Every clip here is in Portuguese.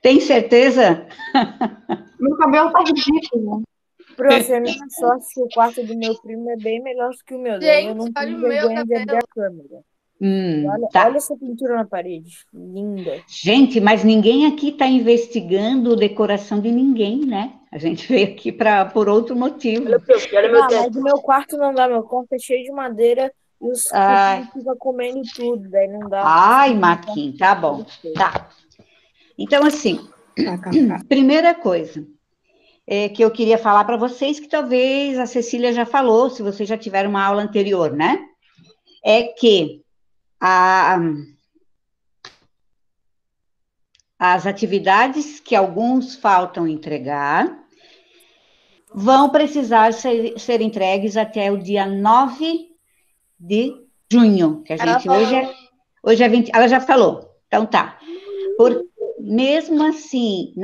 Tem certeza? Meu cabelo tá ridículo. Prof, a minha sorte é que o quarto do meu primo é bem melhor que o meu. Daí eu não Gente, olha tenho o meu vergonha de abrir cabelo. a câmera. Tá. Olha essa pintura na parede. Linda. Gente, mas ninguém aqui está investigando decoração de ninguém, né? A gente veio aqui por outro motivo. Olha, prof, olha meu Ah, mas teto. o meu quarto não dá. Meu quarto é cheio de madeira e os Ai. cupins ficam comendo tudo. Daí não dá. Ai, Maquin, tá bom. Tá. Então, assim, primeira coisa que eu queria falar para vocês, que talvez a Cecília já falou, se vocês já tiveram uma aula anterior, né? É que as atividades que alguns faltam entregar vão precisar ser entregues até o dia 9 de junho, que a gente hoje é 20, ela já falou, então tá. Mesmo assim,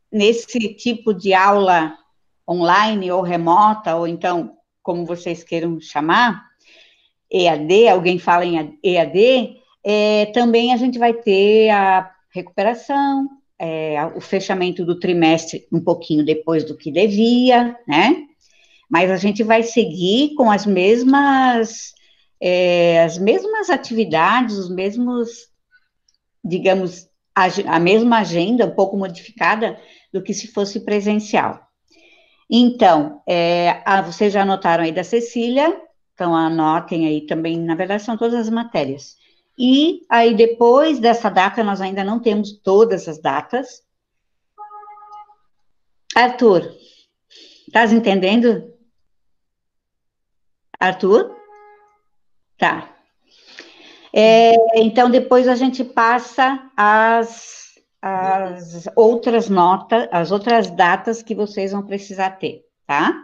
nesse tipo de aula online ou remota, ou então, como vocês queiram chamar, EAD, alguém fala em EAD, também a gente vai ter a recuperação, o fechamento do trimestre um pouquinho depois do que devia, né? Mas a gente vai seguir com as mesmas atividades, os mesmos, digamos, a mesma agenda, um pouco modificada do que se fosse presencial. Então, vocês já anotaram aí da Cecília, então anotem aí também, na verdade são todas as matérias. E aí depois dessa data, nós ainda não temos todas as datas. Arthur, estás entendendo? Arthur? Tá. Então, depois a gente passa as outras notas, as outras datas que vocês vão precisar ter, tá?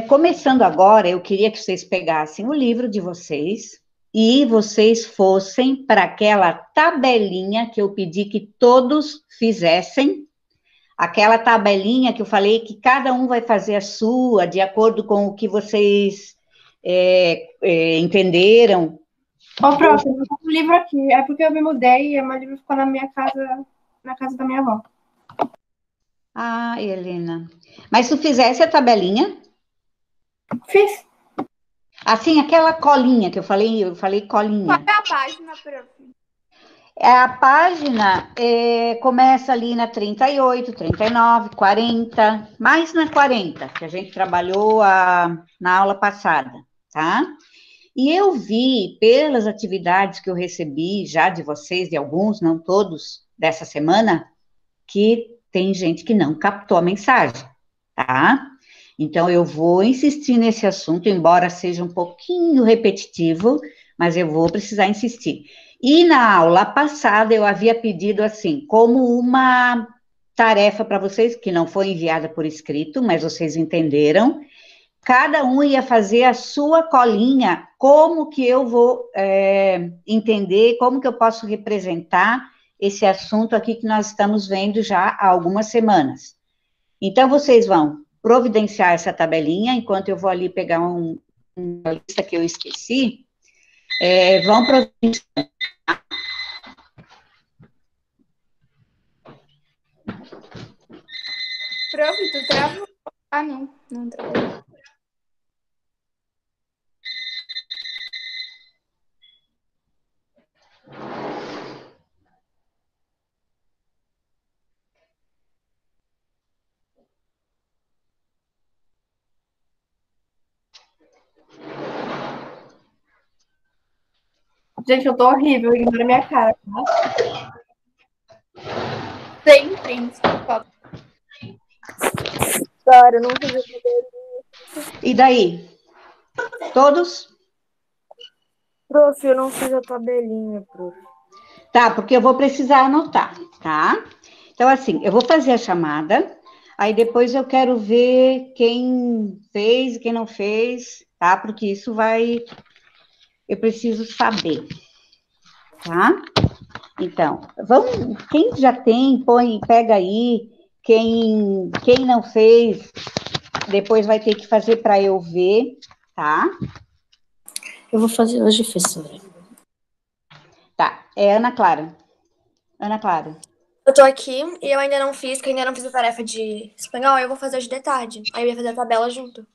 Começando agora, eu queria que vocês pegassem o livro de vocês e vocês fossem para aquela tabelinha que eu pedi que todos fizessem, aquela tabelinha que eu falei que cada um vai fazer a sua, de acordo com o que vocês entenderam. Ô, prof, eu não tô com o livro aqui. É porque eu me mudei e o meu livro ficou na minha casa, na casa da minha avó. Ah, Helena. Mas tu fizesse a tabelinha? Fiz. Assim, aquela colinha que eu falei colinha. Qual é a página, prof? A página começa ali na 38, 39, 40, mais na 40, que a gente trabalhou na aula passada, tá? E eu vi, pelas atividades que eu recebi já de vocês, de alguns, não todos, dessa semana, que tem gente que não captou a mensagem, tá? Então, eu vou insistir nesse assunto, embora seja um pouquinho repetitivo, mas eu vou precisar insistir. E na aula passada, eu havia pedido, assim, como uma tarefa para vocês, que não foi enviada por escrito, mas vocês entenderam, cada um ia fazer a sua colinha, como que eu vou entender, como que eu posso representar esse assunto aqui que nós estamos vendo já há algumas semanas. Então, vocês vão providenciar essa tabelinha, enquanto eu vou ali pegar uma lista que eu esqueci, vão providenciar. Prof, tu travou? Ah, não travou. Gente, eu tô horrível, ignora minha cara. Tem print. Cara, eu não fiz a tabelinha. E daí? Todos? Prof, eu não fiz a tabelinha, prof. Tá, porque eu vou precisar anotar, tá? Então, assim, eu vou fazer a chamada, aí depois eu quero ver quem fez e quem não fez, tá? Porque isso eu preciso saber, tá? Então, quem já tem, pega aí, quem não fez, depois vai ter que fazer para eu ver, tá? Eu vou fazer hoje, professora. Tá. É Ana Clara. Ana Clara. Eu tô aqui e eu ainda não fiz, que eu ainda não fiz a tarefa de espanhol, aí eu vou fazer hoje de tarde. Aí eu ia fazer a tabela junto.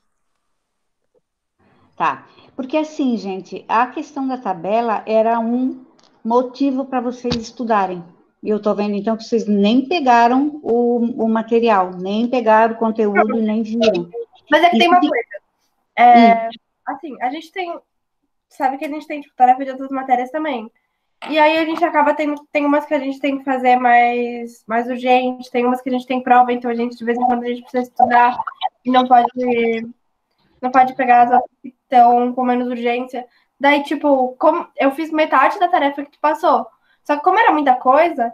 Tá. Porque assim, gente, a questão da tabela era um motivo para vocês estudarem. E eu tô vendo, então, que vocês nem pegaram o material, nem pegaram o conteúdo e nem viram. Mas é que tem Isso uma que- coisa. Assim, a gente tem. Sabe que a gente tem tipo, tarefa de outras matérias também. E aí a gente acaba tendo. Tem umas que a gente tem que fazer mais urgente, tem umas que a gente tem prova, então a gente, de vez em quando, a gente precisa estudar e não pode pegar as outras que estão com menos urgência. Daí, tipo, como eu fiz metade da tarefa que tu passou. Só que como era muita coisa,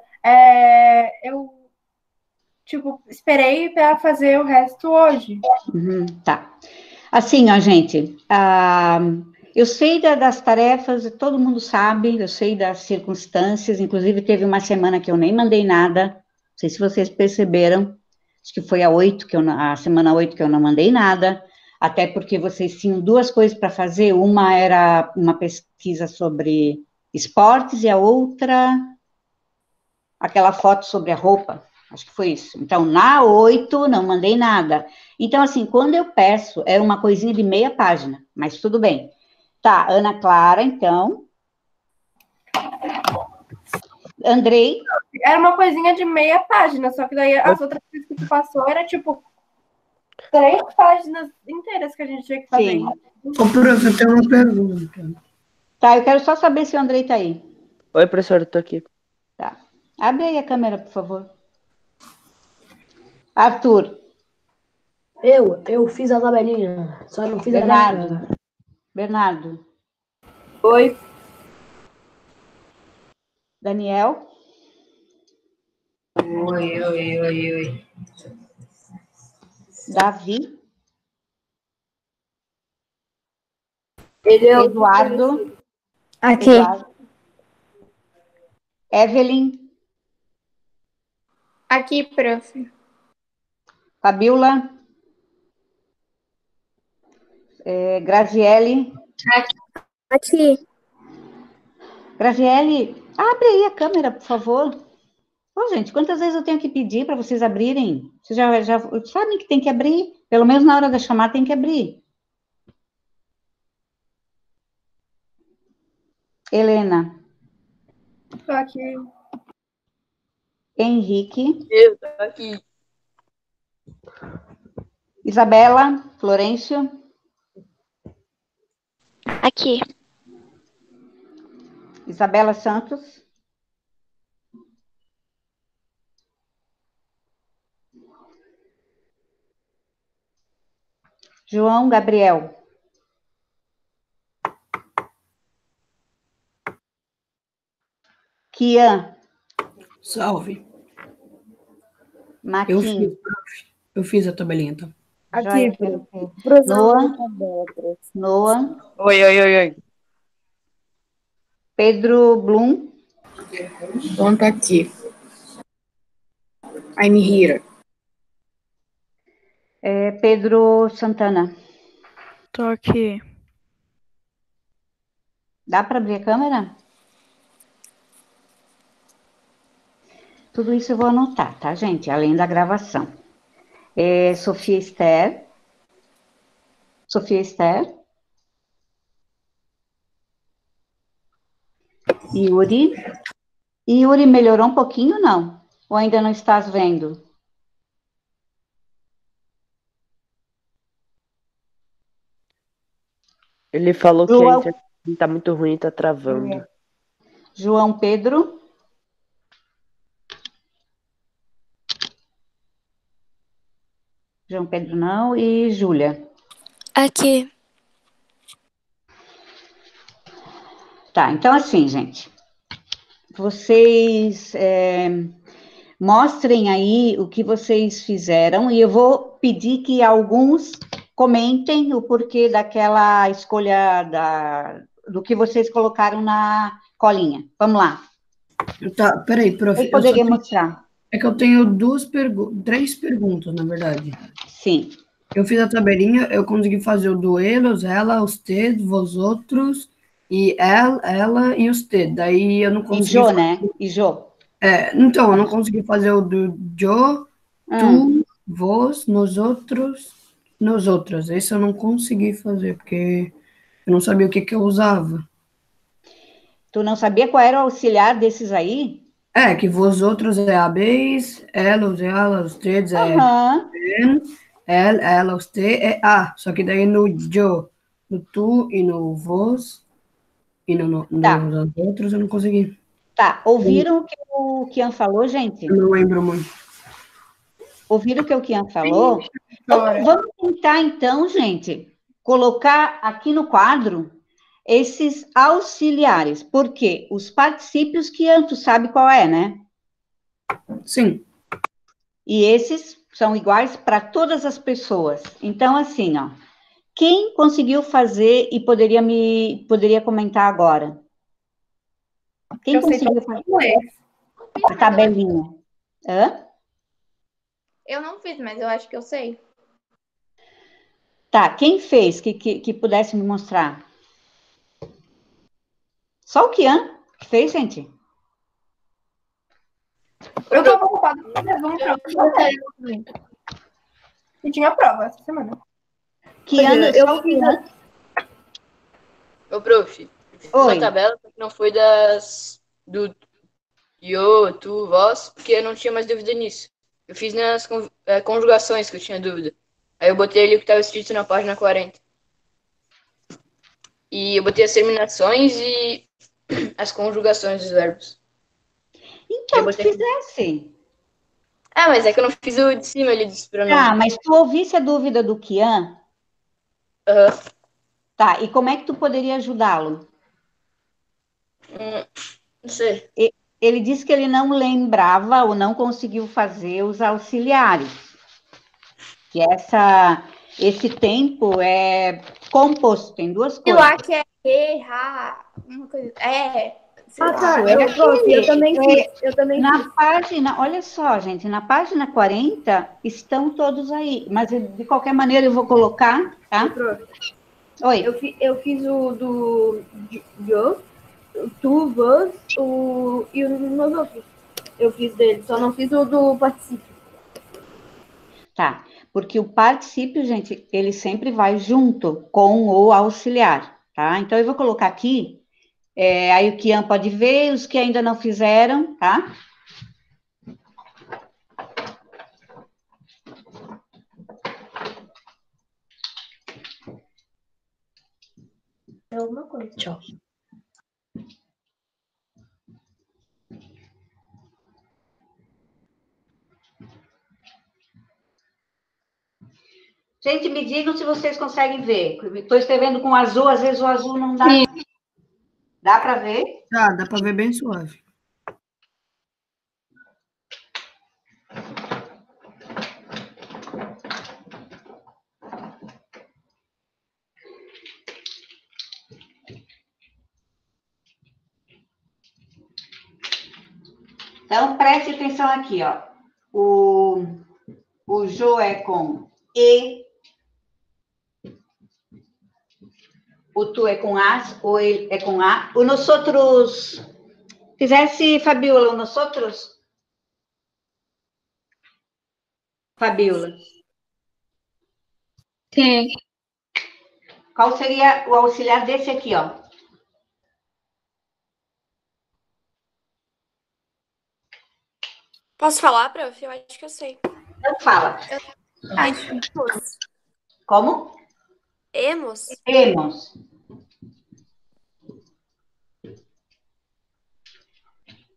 eu, tipo, esperei para fazer o resto hoje. Tá. Assim, ó, gente, eu sei das tarefas, todo mundo sabe, eu sei das circunstâncias, inclusive teve uma semana que eu nem mandei nada, não sei se vocês perceberam, acho que foi a semana 8 que eu não mandei nada, até porque vocês tinham duas coisas para fazer, uma era uma pesquisa sobre esportes e a outra, aquela foto sobre a roupa, acho que foi isso. Então, na 8, não mandei nada. Então, assim, quando eu peço, é uma coisinha de meia página, mas tudo bem. Tá, Ana Clara, então. Andrei. Era uma coisinha de meia página, só que daí as outras coisas que tu passou era tipo 3 páginas inteiras que a gente tinha que fazer. Sim. Ô, prof, eu tenho uma pergunta. Tá, eu quero só saber se o Andrei tá aí. Oi, professor, eu tô aqui. Tá. Abre aí a câmera, por favor. Arthur. Eu fiz a tabelinha, só não fiz a tabelinha. Bernardo. Oi. Daniel. Oi. Davi. Eduardo. Aqui. Eduardo. Evelyn. Aqui, prof. Fabiola. Graziele. Aqui. Graziele, abre aí a câmera, por favor. Ô, gente, quantas vezes eu tenho que pedir para vocês abrirem? Vocês já sabem que tem que abrir. Pelo menos na hora da chamada tem que abrir. Helena. Tô aqui. Henrique. Eu tô aqui. Isabela. Florencio. Aqui. Isabela Santos. João Gabriel. Kian. Salve. Maquin. Eu fiz a tabelinha, tá? Aqui, Joia. Noah. Oi. Pedro Blum. Don't aqui. I'm here. Pedro Santana. Tô aqui. Dá para abrir a câmera? Tudo isso eu vou anotar, tá, gente? Além da gravação. Sofia Esther. Yuri. Yuri melhorou um pouquinho, não? Ou ainda não estás vendo? Ele falou que João. a internet tá muito ruim, tá travando. João Pedro. João Pedro não. E Júlia. Aqui. Tá, então assim, gente. Vocês mostrem aí o que vocês fizeram e eu vou pedir que alguns comentem o porquê daquela escolha do que vocês colocaram na colinha. Vamos lá. Tá, peraí, prof. Eu poderia mostrar. É que eu tenho 3 perguntas, na verdade. Sim. Eu fiz a tabelinha, eu consegui fazer o do eles, ela, os vocês, vosotros e ela e os T. Daí eu não E consegui Jô, né? E Jô. então, eu não consegui fazer o do yo, tu, vos, nós outras. Esse eu não consegui fazer, porque eu não sabia o que eu usava. Tu não sabia qual era o auxiliar desses aí? Que vos outros é habéis, elas, ela, os três Aham. ela, os T é a. Só que daí no yo, no tu e no vos e Tá, nos outros eu não consegui. tá. Ouviram o que o Kian falou, gente? Eu não lembro muito. Ouviram o que o Kian falou? Vamos tentar, então, gente, colocar aqui no quadro esses auxiliares, porque os particípios, Kian, tu sabe qual é, né? Sim. E esses são iguais para todas as pessoas. Então, assim, ó, quem conseguiu fazer e poderia comentar agora? Quem conseguiu fazer a tabelinha? Hã? Eu não fiz, mas eu acho que eu sei. Tá, quem fez que pudesse me mostrar? Só o Kian que fez, gente? Eu tô preocupada com resumo prova. E tinha prova essa semana. Kian, só o Kian. Ô, prof, eu fiz uma tabela que não foi do yo, tu, vós, porque eu não tinha mais dúvida nisso. Eu fiz nas conjugações que eu tinha dúvida. Aí eu botei ali o que estava escrito na página 40. E eu botei as terminações e as conjugações dos verbos. Então, tu fizesse. Mas é que eu não fiz o de cima ali dos pronomes. Ah, mas tu ouvisse a dúvida do Kian? Tá, e como é que tu poderia ajudá-lo? Não sei. Ele disse que ele não lembrava ou não conseguiu fazer os auxiliares. Que esse tempo é composto, tem duas coisas. Eu acho que é errar, uma coisa. Tá. Eu também fiz. Eu também na página, olha só, gente, na página 40 estão todos aí, mas de qualquer maneira eu vou colocar, tá? Oi. Eu fiz o do yo, tu, vos, e o nos outros. Eu fiz dele, só não fiz o do particípio. Tá, porque o particípio, gente, ele sempre vai junto com o auxiliar, tá? Então eu vou colocar aqui, aí o Kian pode ver, os que ainda não fizeram, tá? É alguma coisa. Tchau. Gente, me digam se vocês conseguem ver. Estou escrevendo com azul, às vezes o azul não dá. Sim. Dá para ver? Dá para ver bem suave. Então, preste atenção aqui, ó. O Jô é com E. O tu é com As, ou ele é com A. O nós outros... Fizesse, Fabiola, o nós outros? Fabiola. Sim. Qual seria o auxiliar desse aqui, ó? Posso falar, prof? Eu acho que eu sei. Então fala. Emos. Como? Emos. Emos.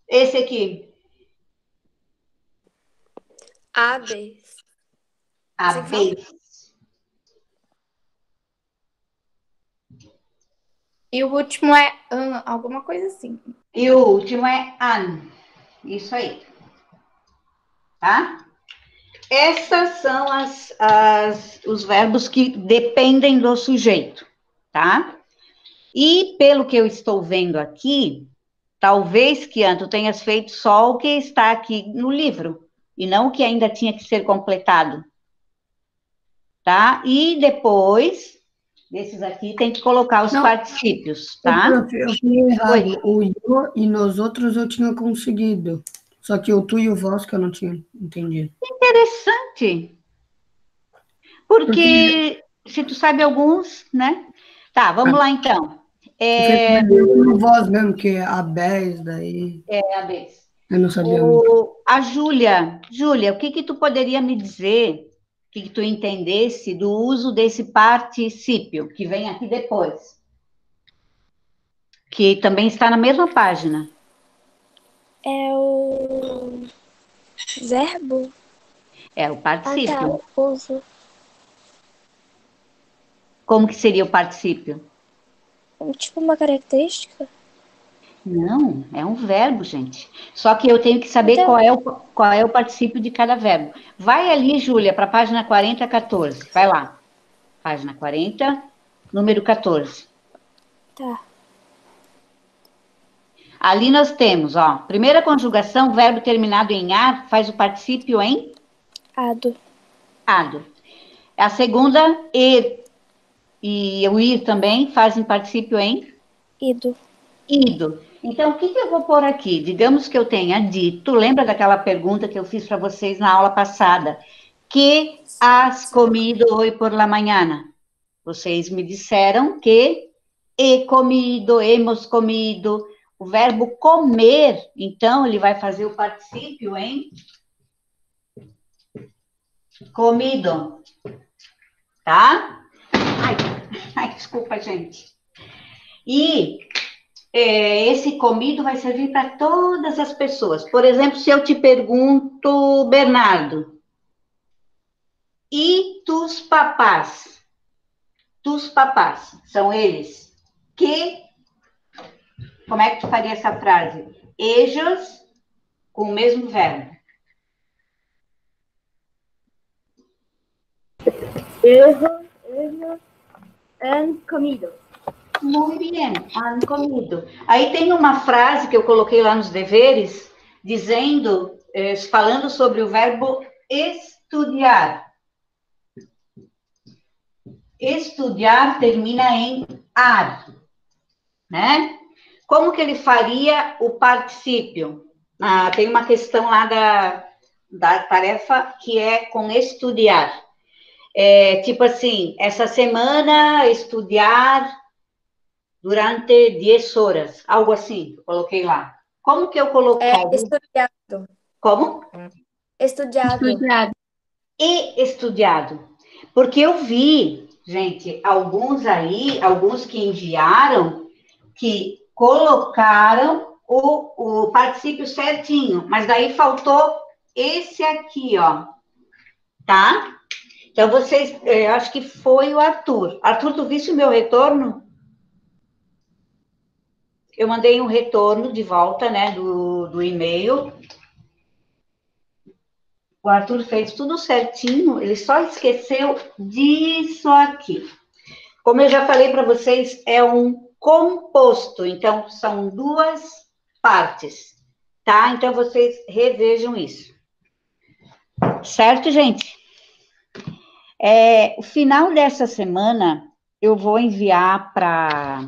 Esse aqui. Aves. Aves. E o último é alguma coisa assim. E o último é an. Isso aí. Tá? Essas são os verbos que dependem do sujeito, tá? E pelo que eu estou vendo aqui, talvez, Kian, tu tenhas feito só o que está aqui no livro, e não o que ainda tinha que ser completado. Tá? E depois, desses aqui, tem que colocar os Não. particípios, Ô, tá? prof, eu fui errado. Oi. O yo e nos outros eu tinha conseguido. Só que o tu e o vós que eu não tinha entendido. Interessante. Porque se tu sabe alguns, né? Tá, vamos lá então. No vós mesmo, que é a 10 daí. É a vez. Eu não sabia muito. A Júlia, o que que tu poderia me dizer, o que que tu entendesse do uso desse particípio, que vem aqui depois? Que também está na mesma página. É o verbo? É o particípio. Ah, tá, uso. Como que seria o particípio? Tipo uma característica? Não, é um verbo, gente. Só que eu tenho que saber Então- qual é o particípio de cada verbo. Vai ali, Júlia, para a página 40, 14. Vai lá. Página 40, número 14. Tá. Ali nós temos, ó, primeira conjugação, verbo terminado em ar, faz o particípio em? Ado. Ado. A segunda, er, e o ir também, fazem particípio em? Ido. Ido. Então, o que eu vou pôr aqui? Digamos que eu tenha dito, lembra daquela pergunta que eu fiz para vocês na aula passada? Que has comido hoje por la mañana? Vocês me disseram que he comido, hemos comido. O verbo comer, então, ele vai fazer o particípio em comido. Tá? Ai, desculpa, gente. E esse comido vai servir para todas as pessoas. Por exemplo, se eu te pergunto, Bernardo, e tus papás? Tus papás, são eles que... Como é que tu faria essa frase? Ellos, com o mesmo verbo. Ellos han comido. Muito bem, han comido. Aí tem uma frase que eu coloquei lá nos deveres, dizendo, falando sobre o verbo estudar. Estudar termina em ar, né? Como que ele faria o particípio? Tem uma questão lá da tarefa que é com estudar. Tipo assim, essa semana estudar durante 10 horas, algo assim, eu coloquei lá. Como que eu coloquei? Estudiado. Como? Estudiado. E estudado. Porque eu vi, gente, alguns que enviaram, que colocaram o particípio certinho, mas daí faltou esse aqui, ó, tá? Então, vocês, eu acho que foi o Arthur. Arthur, tu viste o meu retorno? Eu mandei um retorno de volta, né, do e-mail. O Arthur fez tudo certinho, ele só esqueceu disso aqui. Como eu já falei para vocês, é um composto, então são duas partes, tá? Então vocês revejam isso. Certo, gente? O final dessa semana eu vou enviar para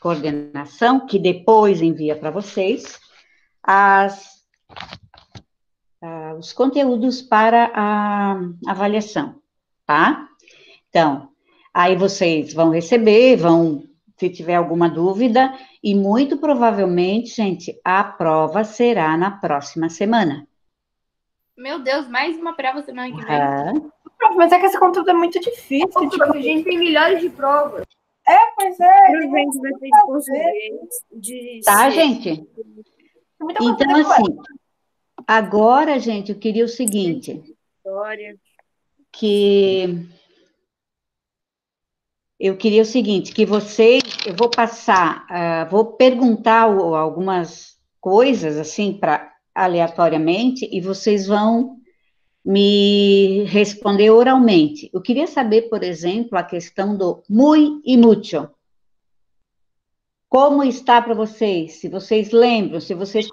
coordenação, que depois envia para vocês, os conteúdos para a avaliação, tá? Então, aí vocês vão receber, se tiver alguma dúvida, e muito provavelmente, gente, a prova será na próxima semana. Meu Deus, mais uma prova semana que vem. Mas é que esse conteúdo é muito difícil. Tipo, a gente tem milhares de provas. Pois é. Provavelmente vai ter de português, Tá, gente? Então, assim, agora, gente, eu queria o seguinte, que vocês, eu vou passar, vou perguntar algumas coisas, assim, aleatoriamente, e vocês vão me responder oralmente. Eu queria saber, por exemplo, a questão do muy e mucho. Como está para vocês? Se vocês lembram, se vocês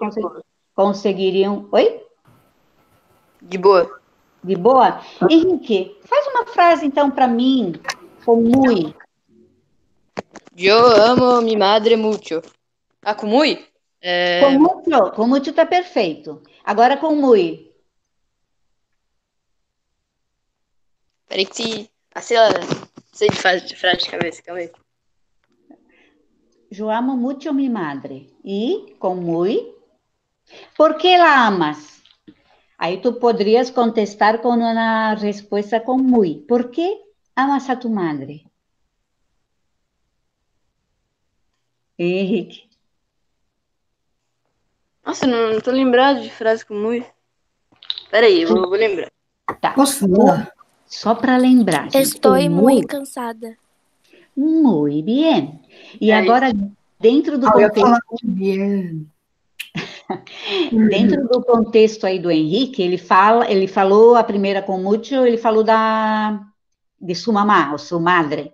conseguiriam... Oi? De boa. De boa? Henrique, faz uma frase, então, para mim, com muy. Yo amo mi madre mucho. Ah, com muy? Com mucho tá perfeito. Agora com muy. Peraí que se... Ah, sei de frase de cabeça, calma aí. Yo amo mucho mi madre. E com muy. ¿Por qué la amas? Aí tu poderias contestar com uma resposta com muy. ¿Por qué amas a tu madre? Henrique. Nossa, não tô lembrado de frase com muy. Peraí, eu vou lembrar. Tá. Posso falar? Só para lembrar, gente. Estou Com muito cansada. Muy bien. E É agora, dentro do Eu ia contexto, falar bien. dentro do contexto aí do Henrique, ele falou a primeira com mucho, ele falou de sua mamá, ou sua madre.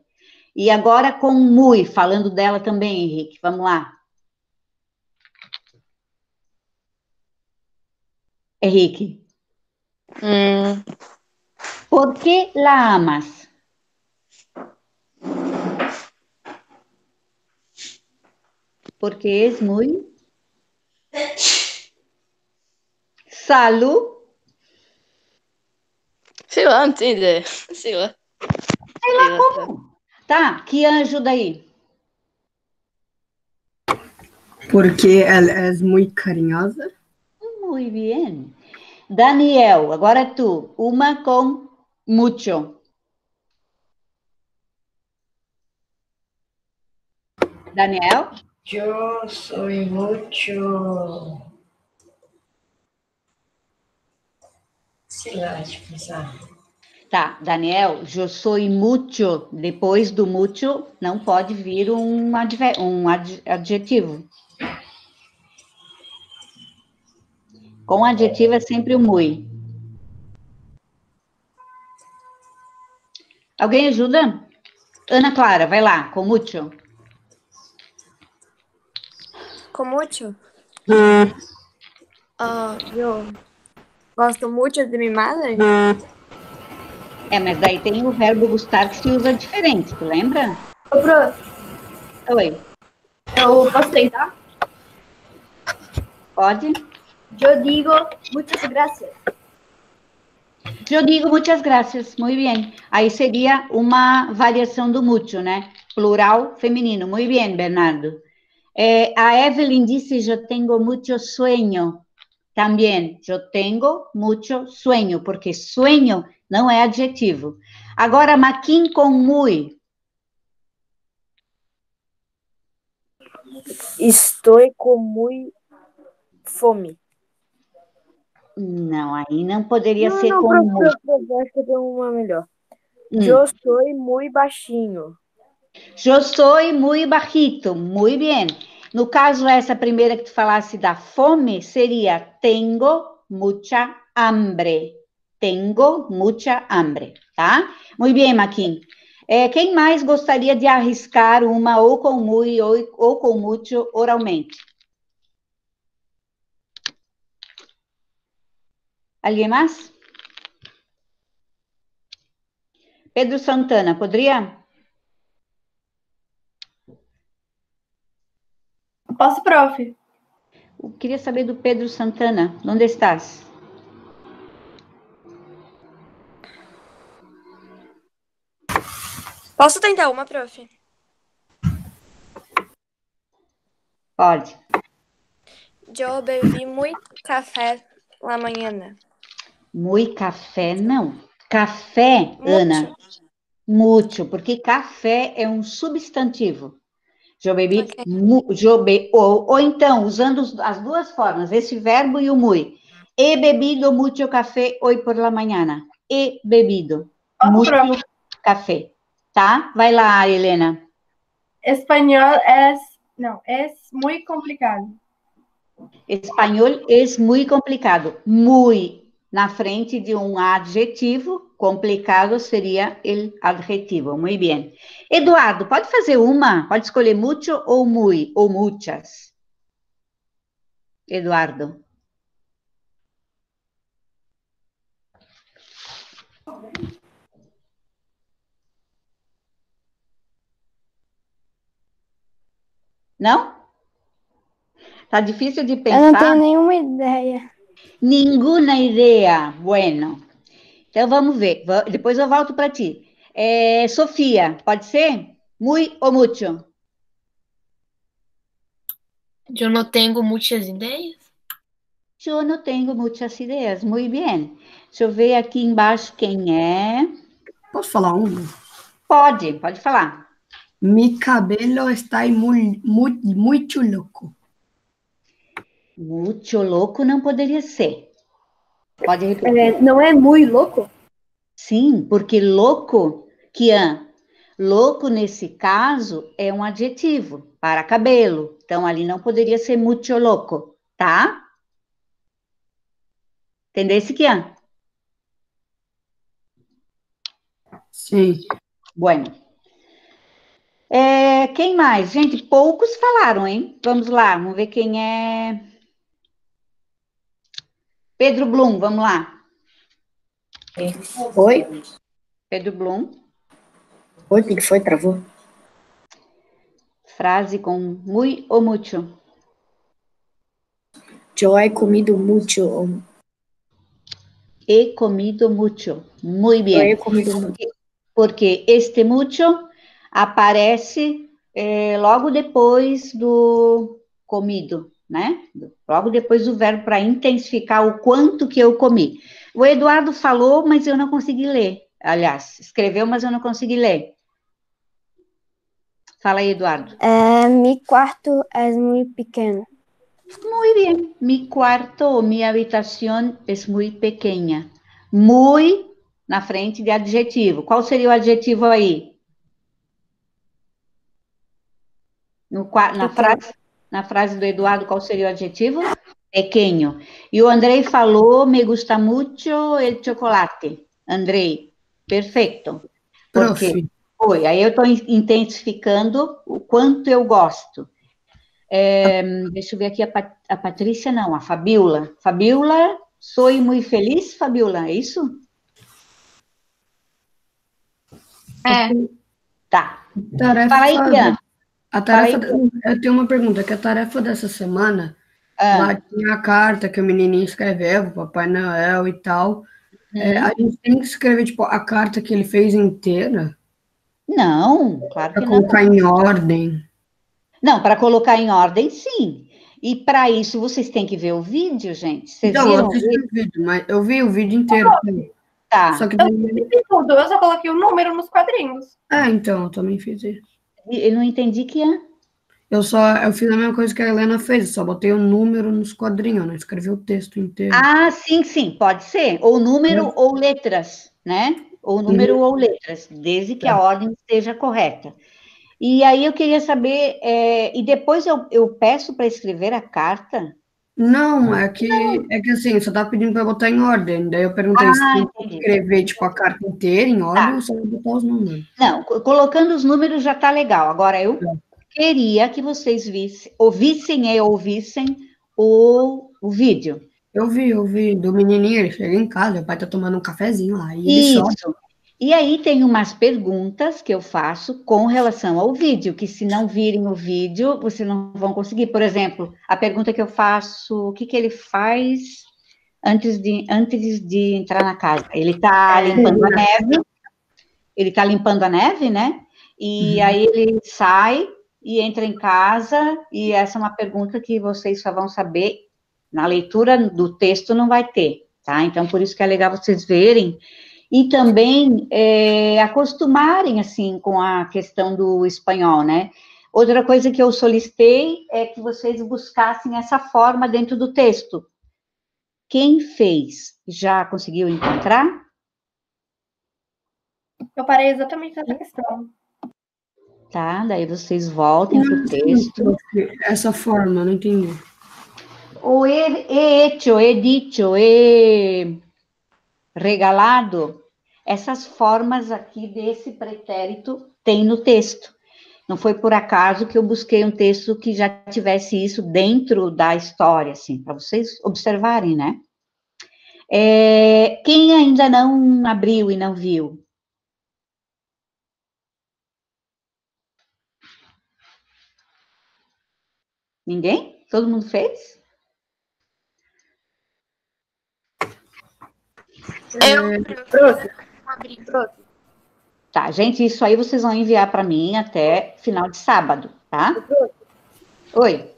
E agora com muy, falando dela também, Henrique. Vamos lá. Henrique. ¿Por qué la amas? Porque es muy... Salud. Sei lá, não tenho ideia. Sei lá. Sei lá como. Tá, que anjo daí? Porque ela é muito carinhosa. Muy bien. Daniel, agora tu. Uma com mucho. Daniel? Yo soy mucho. Sei lá, deixa eu pensar. Tá, Daniel, eu sou mucho. Depois do mucho, não pode vir um adjetivo. Com adjetivo é sempre o muy. Alguém ajuda? Ana Clara, vai lá, com mucho. Com mucho? Eu gosto muito de minha madre. É, mas daí tem o verbo gustar que se usa diferente, tu lembra? Ô, prof, Oi, eu posso tentar? pode? Eu digo muitas graças. Eu digo muitas graças, muito bem. Aí seria uma variação do mucho, né? Plural feminino. Muito bem, Bernardo. A Evelyn disse: Eu tenho muito sueño. Também, eu tenho muito sueño, porque sueño não é adjetivo. Agora, Maquin com muy. Estou com muito fome. Não, aí não poderia ser Não, com muy. acho que eu tenho uma melhor. Eu sou muito baixinho. Eu sou muito bajito, muito bem. No caso, essa primeira que tu falasse da fome seria tengo mucha hambre. Tengo mucha hambre, tá? Muito bem, Maquin. Quem mais gostaria de arriscar uma ou com muy ou com mucho oralmente? Alguém mais? Pedro Santana, poderia? Posso, prof? Eu queria saber do Pedro Santana. Onde estás? Posso tentar uma, prof? Pode. Eu bebi muito café na manhã. Muito café, não. Café, Ana. Mútil, porque café é um substantivo. Eu bebi, okay. Ou então, usando as duas formas, esse verbo e o muy. He bebido mucho café hoy por la mañana. He bebido mucho café. Tá? Vai lá, Helena. Espanhol é muito complicado. Espanhol é muito complicado. Muy na frente de um adjetivo, complicado seria o adjetivo. Muito bem. Eduardo, pode fazer uma? Pode escolher mucho ou muy, ou muchas? Eduardo. Não? Tá difícil de Eu não pensar? tenho nenhuma ideia. Nenhuma ideia. Bueno. Então vamos ver. Depois eu volto para ti. Sofia, pode ser? Muy ou mucho? Eu não tenho muitas ideias. Eu não tenho muitas ideias. Muito bem. Deixa eu ver aqui embaixo quem é. Posso falar um? Pode falar. Mi cabelo está muito louco. Muito louco não poderia ser. Pode repetir. Não é muito louco? Sim, porque louco, Kian, louco nesse caso é um adjetivo para cabelo. Então ali não poderia ser muito louco, tá? Entendesse, Kian? Sim. Bueno. Quem mais? Gente, poucos falaram, hein? Vamos lá, vamos ver quem é. Pedro Blum, vamos lá. Oi? Pedro Blum. Oi, o que foi? Travou? Frase com muy ou mucho. Eu he comido mucho. He comido mucho. Muy Eu bien. he comido mucho. Porque este mucho aparece logo depois do comido, né? Logo depois do verbo para intensificar o quanto que eu comi. O Eduardo falou, mas eu não consegui ler. Aliás, escreveu, mas eu não consegui ler. Fala aí, Eduardo. Mi quarto é muito pequeno. Muy bien. Mi cuarto ou minha habitación es muy pequeña. Muy na frente de adjetivo. Qual seria o adjetivo aí? Na frase do Eduardo, qual seria o adjetivo? Pequeno. E o Andrei falou, me gusta mucho el chocolate. Andrei, perfeito. Porque Prof. aí eu estou intensificando o quanto eu gosto. Deixa eu ver aqui a Patrícia, não, a Fabiola. Fabiola, sou muito feliz, Fabiola, é isso? Tá. Fala aí, Ian. Eu tenho uma pergunta, que a tarefa dessa semana, lá tinha a carta que o menininho escreveu, o Papai Noel e tal. A gente tem que escrever, tipo, a carta que ele fez inteira? Não, claro que não. Para colocar em ordem. Não, para colocar em ordem, sim. E para isso, vocês têm que ver o vídeo, gente. Vocês Então, viram eu assisti o vídeo, mas eu vi o vídeo inteiro. Tá. Só que eu só coloquei o número nos quadrinhos. Então, eu também fiz isso. Eu não entendi que é. Eu fiz a mesma coisa que a Helena fez, só botei o número nos quadrinhos, não escrevi o texto inteiro. Ah, sim, pode ser. Ou número ou letras, né? Ou número ou letras, desde que a ordem esteja correta. E aí eu queria saber, e depois eu peço para escrever a carta? Não, é que assim, você tá pedindo para botar em ordem. Daí eu perguntei se tem que escrever tipo, a carta inteira em ordem ou só botar os números. Não, colocando os números já tá legal. Agora, eu queria que vocês ouvissem o vídeo. Eu vi, do menininho, ele chega em casa, o pai tá tomando um cafezinho lá, e ele Isso. chora. E aí tem umas perguntas que eu faço com relação ao vídeo, que se não virem o vídeo, vocês não vão conseguir. Por exemplo, a pergunta que eu faço, o que ele faz antes de entrar na casa? Ele está limpando a neve, né? E aí ele sai e entra em casa, e essa é uma pergunta que vocês só vão saber, na leitura do texto não vai ter, tá? Então, por isso que é legal vocês verem, e também acostumarem, assim, com a questão do espanhol, né? Outra coisa que eu solicitei é que vocês buscassem essa forma dentro do texto. Quem fez? Já conseguiu encontrar? Eu parei exatamente nessa questão. Tá, daí vocês voltem para o texto. Essa forma, não entendi. O hecho, he dicho, he regalado, essas formas aqui desse pretérito tem no texto. Não foi por acaso que eu busquei um texto que já tivesse isso dentro da história, assim, para vocês observarem, né? Quem ainda não abriu e não viu? Ninguém? Todo mundo fez? Tá, gente, isso aí vocês vão enviar para mim até final de sábado, tá? Oi.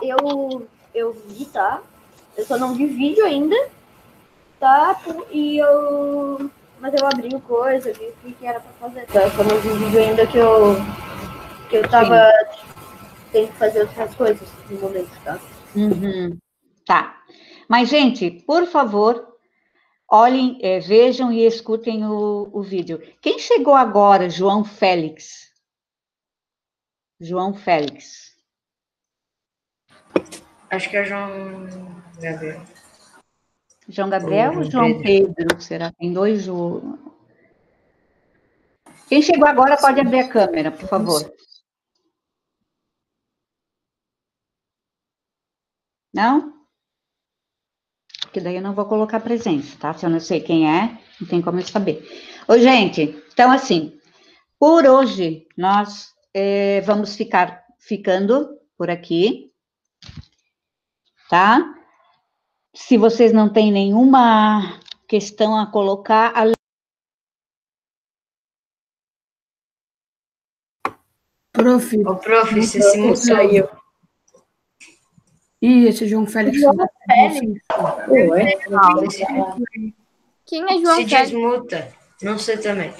Eu vi, tá? Eu só não vi vídeo ainda, tá? Mas eu abri o coisa, vi o que era pra fazer, tá? Eu só não vi vídeo ainda que eu tava tendo que fazer outras coisas no momento, tá? Uhum. Tá. Mas, gente, por favor, olhem, vejam e escutem o vídeo. Quem chegou agora? João Félix. João Félix. Acho que é João Gabriel. João Gabriel ou João Pedro? Será que tem dois João? Quem chegou agora pode abrir a câmera, por favor. Não? Porque daí eu não vou colocar presença, tá? Se eu não sei quem é, não tem como eu saber. Ô, gente, então assim, por hoje nós vamos ficando por aqui, tá? Se vocês não têm nenhuma questão a colocar, Prof, você se mutou. Ih, esse João Félix. Quem é João Se Félix? desmuta. Não sei também.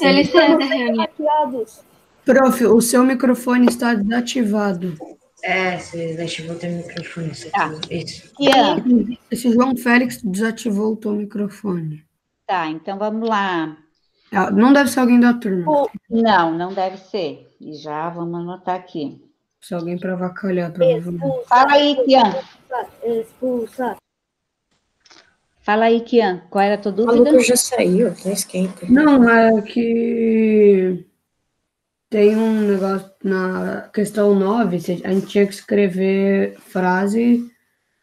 Ele está na reunião. Prof, o seu microfone está desativado. Você desativou o teu microfone. Isso. Esse João Félix desativou o teu microfone. Tá, então vamos lá. Não deve ser alguém da turma. Não, não deve ser. E já vamos anotar aqui. Se alguém para avacalhar, provavelmente. Fala aí, Kian. Expulsa. Fala aí, Kian. Qual era a tua dúvida? O Lucas já saiu, tá esquenta. Não, é que tem um negócio na questão 9, a gente tinha que escrever frase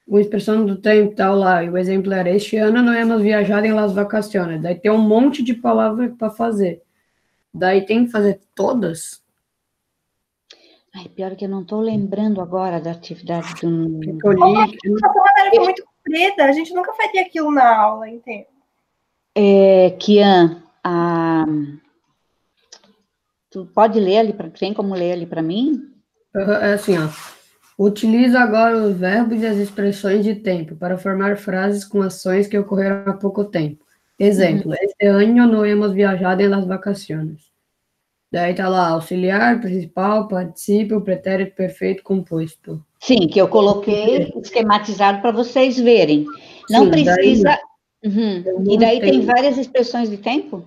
com expressão do tempo e tal lá. E o exemplo era, este ano não hemos viajado em las vacaciones. Daí tem um monte de palavras para fazer. Daí tem que fazer todas? Ai, pior que eu não estou lembrando agora da atividade do... Essa matéria foi muito comprida, a gente nunca faria aquilo na aula, entende? Kian, tu pode ler ali, tem como ler ali para mim? É assim, ó. Utiliza agora os verbos e as expressões de tempo para formar frases com ações que ocorreram há pouco tempo. Exemplo, este ano não hemos viajado em las vacaciones. Daí tá lá, auxiliar, principal, particípio, pretérito perfeito composto. Sim, que eu coloquei esquematizado para vocês verem. Não Sim, precisa... E daí tem tenho. várias expressões de tempo?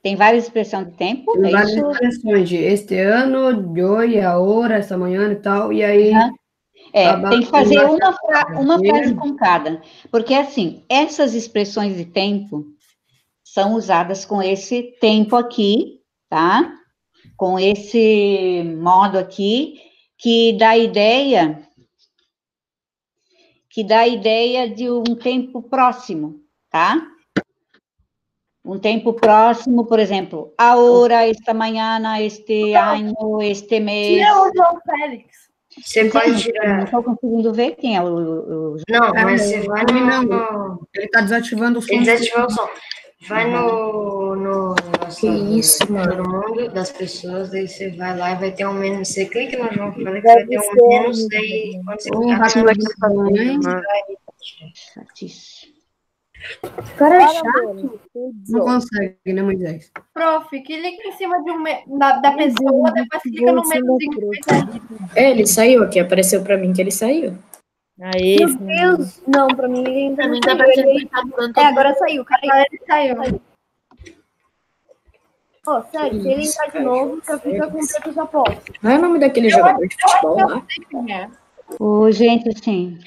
Tem várias expressões de tempo? Tem várias isso? expressões de este ano, de hoje, agora, esta manhã e tal, e aí... Tem que fazer uma frase com cada. Porque, assim, essas expressões de tempo são usadas com esse tempo aqui, tá? Com esse modo aqui, que dá a ideia de um tempo próximo, tá? Um tempo próximo, por exemplo, ahora, esta mañana, este ano, este mês. Tira o João Félix. Você pode tirar. Não estou conseguindo ver quem é o... Não, mas você vai no... Ele está desativando o som. Ele desativou o som. Vai no Que isso, mano. todo mundo, das pessoas, daí você vai lá e vai ter um menos. Você clica no João Félix, vai ter um menos, daí quando você clicar Cara, é chato. Não consegue, né, Moisés? Prof, clica em cima de da pessoa, depois clica no menos Ele saiu aqui, apareceu pra mim que ele saiu. Aí, Meu Deus, não, pra mim ainda Pra não mim tá saiu. parecendo Ele- que tá mudando agora saiu, cara. Ele saiu. Ó, sério, se ele entrar de novo, só fica com pretos apostos. Qual é o nome daquele jogador de futebol lá? Gente, assim,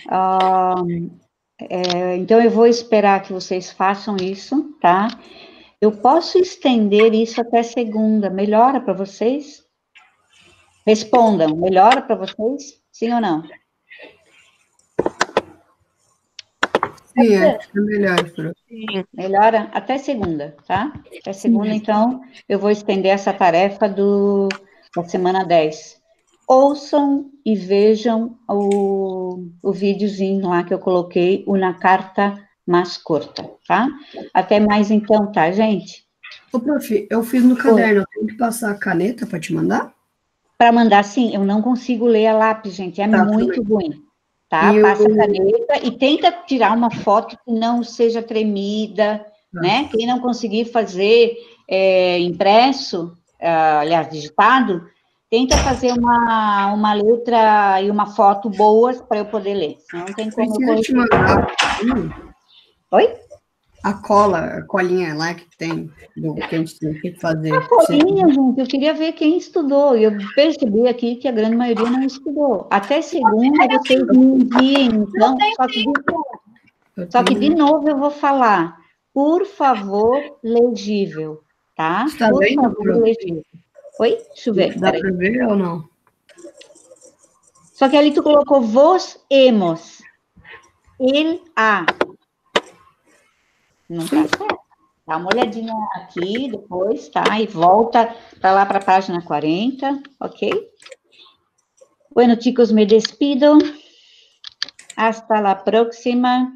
então eu vou esperar que vocês façam isso, tá? Eu posso estender isso até segunda. Melhora para vocês? Respondam, melhora para vocês? Sim ou não? Sim, acho que é melhor, prof. Melhora até segunda, tá? Até segunda, então, eu vou estender essa tarefa da semana 10. Ouçam e vejam o videozinho lá que eu coloquei, o na carta mais curta, tá? Até mais então, tá, gente? Ô, prof, eu fiz no caderno, eu tenho que passar a caneta para te mandar? Para mandar, sim, eu não consigo ler a lápis, gente, é muito ruim. Tá? Passa a caneta e tenta tirar uma foto que não seja tremida, né? Quem não conseguir fazer impresso, aliás, digitado, tenta fazer uma letra e uma foto boas para eu poder ler. Senão não tem como eu Precisa te mandar. Oi? A colinha lá que tem, que a gente tem que fazer. A colinha, gente, eu queria ver quem estudou. Eu percebi aqui que a grande maioria não estudou. Até segunda vocês me enviem, então, só que de novo eu vou falar. Por favor, legível, tá? Está Por vendo, favor, prof? legível. Oi? Deixa eu ver. Dá para ver ou não? Só que ali tu colocou vos hemos. Ele, a. Não tá certo. Dá uma olhadinha aqui depois, tá? E volta para lá para a página 40, ok? Bueno, chicos, me despido. Hasta la próxima.